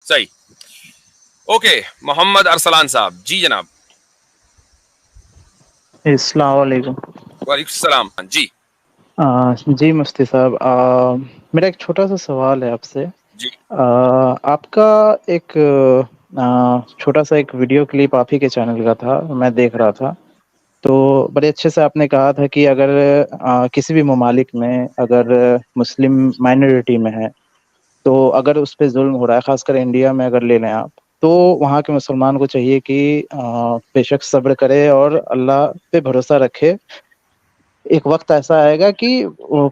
صحیح. اوکے محمد ارسلان صاحب. جی جناب. السلام علیکم. وعلیکم السلام. جی جی مفتی صاحب، میرا ایک چھوٹا سا سوال ہے آپ سے. جی. آپ کا ایک چھوٹا سا ایک ویڈیو کلپ آپ ہی کے چینل کا تھا، میں دیکھ رہا تھا. تو بڑے اچھے سے آپ نے کہا تھا کہ اگر کسی بھی ممالک میں اگر مسلم مائنورٹی میں ہے تو اگر اس پہ ظلم ہو رہا ہے، خاص کر انڈیا میں اگر لے لیں آپ، تو وہاں کے مسلمان کو چاہیے کہ بے شک صبر کرے اور اللہ پہ بھروسہ رکھے. ایک وقت ایسا آئے گا کہ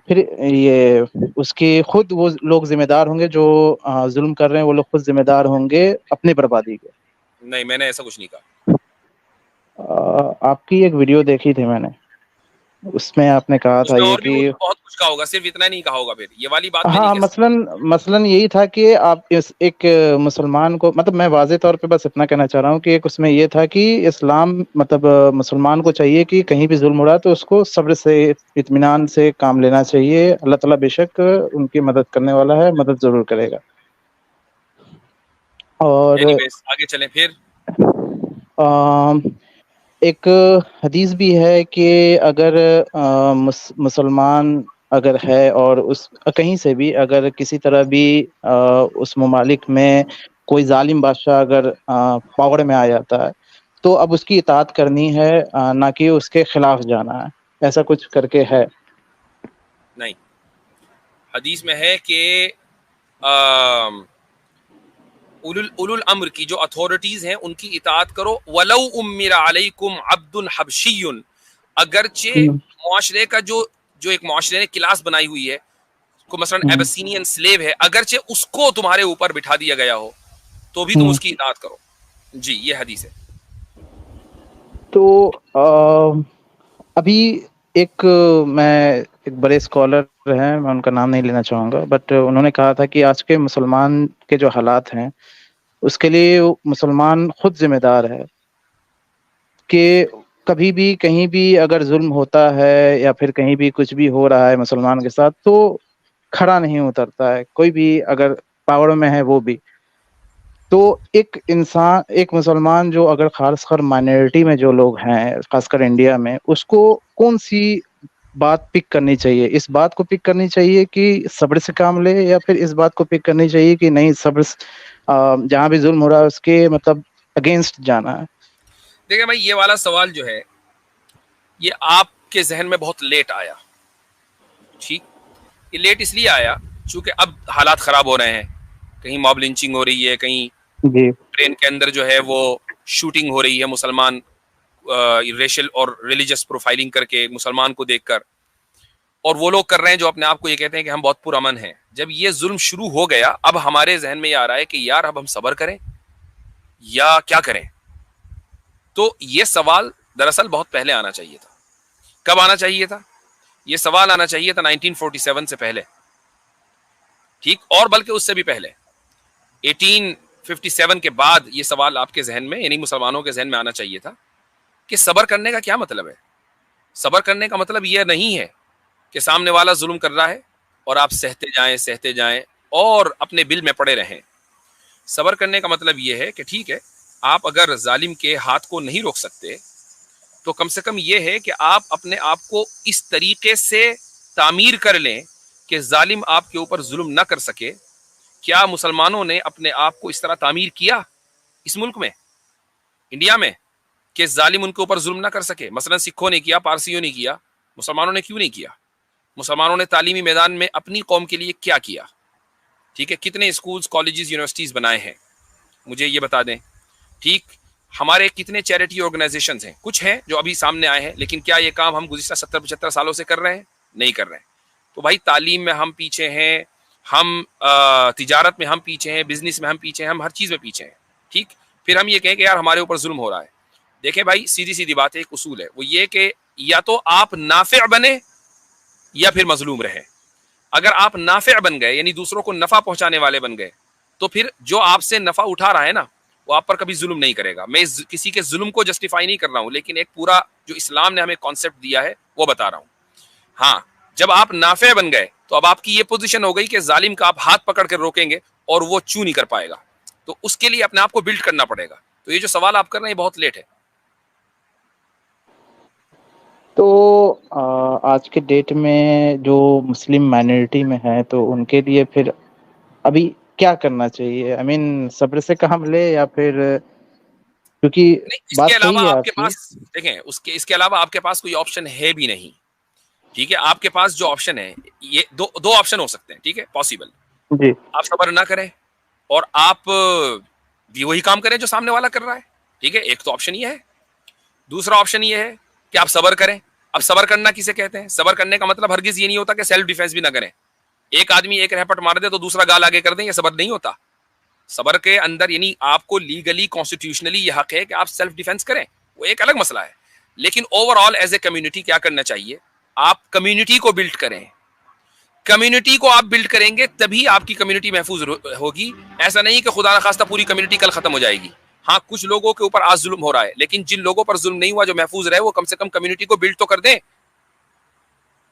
پھر یہ اس کی خود وہ لوگ ذمہ دار ہوں گے جو ظلم کر رہے ہیں، وہ لوگ خود ذمہ دار ہوں گے اپنی بربادی کے. نہیں، میں نے ایسا کچھ نہیں کہا. آپ کی ایک ویڈیو دیکھی تھی میں نے، اس میں آپ نے کہا اس تھا میں یہ اور بھی کہ بہت کچھ کہا ہوگا، صرف اتنا نہیں کہا ہوگا. پھر یہ والی بات میں نہیں ہاں، کہہ سکتا. مثلاً یہی تھا کہ آپ ایک مسلمان کو، مطلب میں واضح طور پہ بس اتنا کہنا چاہ رہا ہوں کہ ایک اس میں یہ تھا کہ اسلام مطلب مسلمان کو چاہیے کہ کہیں بھی ظلم ہو رہا ہے تو اس کو صبر سے، اطمینان سے کام لینا چاہیے. اللہ تعالیٰ بے شک ان کی مدد کرنے والا ہے، مدد ضرور کرے گا. اور اینی ویز آگے چلیں پھر. ایک حدیث بھی ہے کہ اگر مسلمان اگر ہے اور اس کہیں سے بھی اگر کسی طرح بھی اس ممالک میں کوئی ظالم بادشاہ اگر پاور میں آ جاتا ہے تو اب اس کی اطاعت کرنی ہے، نہ کہ اس کے خلاف جانا ہے. ایسا کچھ کر کے ہے. نہیں، حدیث میں ہے کہ اولو الامر کی جو اتھارٹیز ہیں ان کی اطاعت کرو. ولو امر علیکم عبد حبشی، اگرچہ معاشرے کا جو ایک معاشرے نے کلاس بنائی ہوئی ہے، کو مثلا ایبسینین سلیو ہے، اگرچہ اس کو تمہارے اوپر بٹھا دیا گیا ہو تو بھی تم اس کی اطاعت کرو. جی یہ حدیث ہے. تو ابھی ایک بڑے اسکالر ہیں، میں ان کا نام نہیں لینا چاہوں گا، بٹ انہوں نے کہا تھا کہ آج کے مسلمان کے جو حالات ہیں اس کے لیے مسلمان خود ذمہ دار ہے کہ کبھی بھی کہیں بھی اگر ظلم ہوتا ہے یا پھر کہیں بھی کچھ بھی ہو رہا ہے مسلمان کے ساتھ تو کھڑا نہیں اترتا ہے، کوئی بھی اگر پاور میں ہے وہ بھی. تو ایک انسان، ایک مسلمان جو اگر خاص کر مائنورٹی میں جو لوگ ہیں خاص کر انڈیا میں، اس کو کون سی بات پک کرنی چاہیے؟ اس بات کو پک کرنی چاہیے کہ صبر سے کام لے، یا پھر اس بات کو پک کرنی چاہیے کہ نہیں، صبر جہاں بھی ظلم ہو رہا ہے اس کے مطلب اگینسٹ جانا ہے؟ دیکھیں بھائی، یہ والا سوال جو ہے یہ آپ کے ذہن میں بہت لیٹ آیا. ٹھیک، یہ لیٹ اس لیے آیا چونکہ اب حالات خراب ہو رہے ہیں. کہیں موب لنچنگ ہو رہی ہے، کہیں جی ٹرین کے اندر جو ہے وہ شوٹنگ ہو رہی ہے، مسلمان ریشل اور ریلیجس پروفائلنگ کر کے مسلمان کو دیکھ کر، اور وہ لوگ کر رہے ہیں جو اپنے آپ کو یہ کہتے ہیں کہ ہم بہت پرامن ہیں. جب یہ ظلم شروع ہو گیا اب ہمارے ذہن میں یہ آ رہا ہے کہ یار اب ہم صبر کریں یا کیا کریں. تو یہ سوال دراصل بہت پہلے آنا چاہیے تھا. کب آنا چاہیے تھا؟ یہ سوال آنا چاہیے تھا 1947 سے پہلے. ٹھیک، اور بلکہ اس سے بھی پہلے 1857 کے بعد یہ سوال آپ کے ذہن میں، یعنی مسلمانوں کے ذہن میں آنا چاہیے تھا کہ صبر کرنے کا کیا مطلب ہے. صبر کرنے کا مطلب یہ نہیں ہے کہ سامنے والا ظلم کر رہا ہے اور آپ سہتے جائیں اور اپنے بل میں پڑے رہیں. صبر کرنے کا مطلب یہ ہے کہ ٹھیک ہے، آپ اگر ظالم کے ہاتھ کو نہیں روک سکتے تو کم سے کم یہ ہے کہ آپ اپنے آپ کو اس طریقے سے تعمیر کر لیں کہ ظالم آپ کے اوپر ظلم نہ کر سکے. کیا مسلمانوں نے اپنے آپ کو اس طرح تعمیر کیا اس ملک میں، انڈیا میں، کہ ظالم ان کے اوپر ظلم نہ کر سکے؟ مثلا سکھوں نے کیا، پارسیوں نے کیا، مسلمانوں نے کیوں نہیں کیا؟ مسلمانوں نے تعلیمی میدان میں اپنی قوم کے لیے کیا کیا؟ ٹھیک ہے، کتنے اسکولز، کالجز، یونیورسٹیز بنائے ہیں مجھے یہ بتا دیں. ٹھیک، ہمارے کتنے چیریٹی آرگنائزیشنز ہیں؟ کچھ ہیں جو ابھی سامنے آئے ہیں، لیکن کیا یہ کام ہم گزشتہ 70-75 سالوں سے کر رہے ہیں؟ نہیں کر رہے ہیں. تو بھائی تعلیم میں ہم پیچھے ہیں، ہم تجارت میں ہم پیچھے ہیں، بزنس میں ہم پیچھے ہیں، ہم ہر چیز میں پیچھے ہیں. ٹھیک، پھر ہم یہ کہیں کہ یار ہمارے اوپر ظلم ہو رہا ہے. دیکھیں بھائی، سیدھی بات ہے، ایک اصول ہے، وہ یہ کہ یا تو آپ نافع بنے یا پھر مظلوم رہے. اگر آپ نافع بن گئے یعنی دوسروں کو نفع پہنچانے والے بن گئے تو پھر جو آپ سے نفع اٹھا رہا ہے نا وہ آپ پر کبھی ظلم نہیں کرے گا. میں کسی کے ظلم کو جسٹیفائی نہیں کر رہا ہوں، لیکن ایک پورا جو اسلام نے ہمیں کانسیپٹ دیا ہے وہ بتا رہا ہوں. ہاں، جب آپ نافع بن گئے تو اب آپ کی یہ پوزیشن ہو گئی کہ ظالم کا آپ ہاتھ پکڑ کر روکیں گے اور وہ چوں نہیں کر پائے گا. تو اس کے لیے اپنے آپ کو بلڈ کرنا پڑے گا. تو یہ جو سوال آپ کر رہے ہیں یہ بہت لیٹ ہے. تو آج کے ڈیٹ میں جو مسلم مائنورٹی میں ہے تو ان کے لیے پھر ابھی کیا کرنا چاہیے؟ آئی مین صبر سے کام لے یا پھر، کیونکہ نہیں، اس کے بات علاوہ صحیح ہے آپ آپ کے کی. پاس دیکھیں، اس کے علاوہ آپ کے پاس کوئی آپشن ہے بھی نہیں. ٹھیک ہے، آپ کے پاس جو آپشن ہے یہ دو آپشن ہو سکتے ہیں. ٹھیک ہے، پاسبل. جی آپ صبر نہ کریں اور آپ بھی وہی کام کریں جو سامنے والا کر رہا ہے. ٹھیک ہے، ایک تو آپشن یہ ہے. دوسرا آپشن یہ ہے کہ آپ صبر کریں. اب صبر کرنا کسے کہتے ہیں؟ صبر کرنے کا مطلب ہرگز یہ نہیں ہوتا کہ سیلف ڈیفenس بھی نہ کریں. ایک آدمی ایک رہپٹ مار دے تو دوسرا گال آگے کر دیں، یہ صبر نہیں ہوتا. صبر کے اندر یعنی آپ کو لیگلی کانسٹیٹیوشنلی یہ حق ہے کہ آپ سیلف ڈیفenس کریں، وہ ایک الگ مسئلہ ہے. لیکن over all as a community کیا کرنا چاہیے؟ آپ کمیونٹی کو بلڈ کریں. کمیونٹی کو آپ بلڈ کریں گے تبھی آپ کی کمیونٹی محفوظ ہوگی. ایسا نہیں کہ خدا نخواستہ پوری کمیونٹی کل ختم ہو جائے گی. ہاں، کچھ لوگوں کے اوپر آج ظلم ہو رہا ہے، لیکن جن لوگوں پر ظلم نہیں ہوا، جو محفوظ رہے، وہ کم سے کم کمیونٹی کو بلڈ تو کر دیں.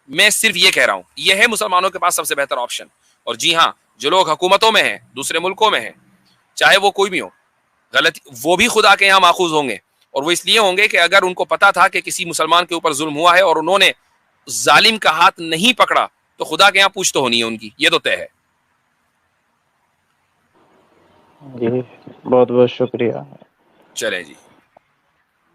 میں صرف یہ کہہ رہا ہوں، یہ ہے مسلمانوں کے پاس سب سے بہتر آپشن. اور جی ہاں، جو لوگ حکومتوں میں ہیں، دوسرے ملکوں میں ہیں، چاہے وہ کوئی بھی ہو، غلط وہ بھی خدا کے یہاں ماخوذ ہوں گے. اور وہ اس لیے ہوں گے کہ اگر ان کو پتا تھا کہ کسی مسلمان کے اوپر ظلم ہوا ہے اور انہوں نے ظالم کا ہاتھ نہیں پکڑا تو خدا کے یہاں پوچھ تو ہونی ہے ان کی. یہ تو طے ہے. جی، بہت بہت شکریہ. چلیں جی.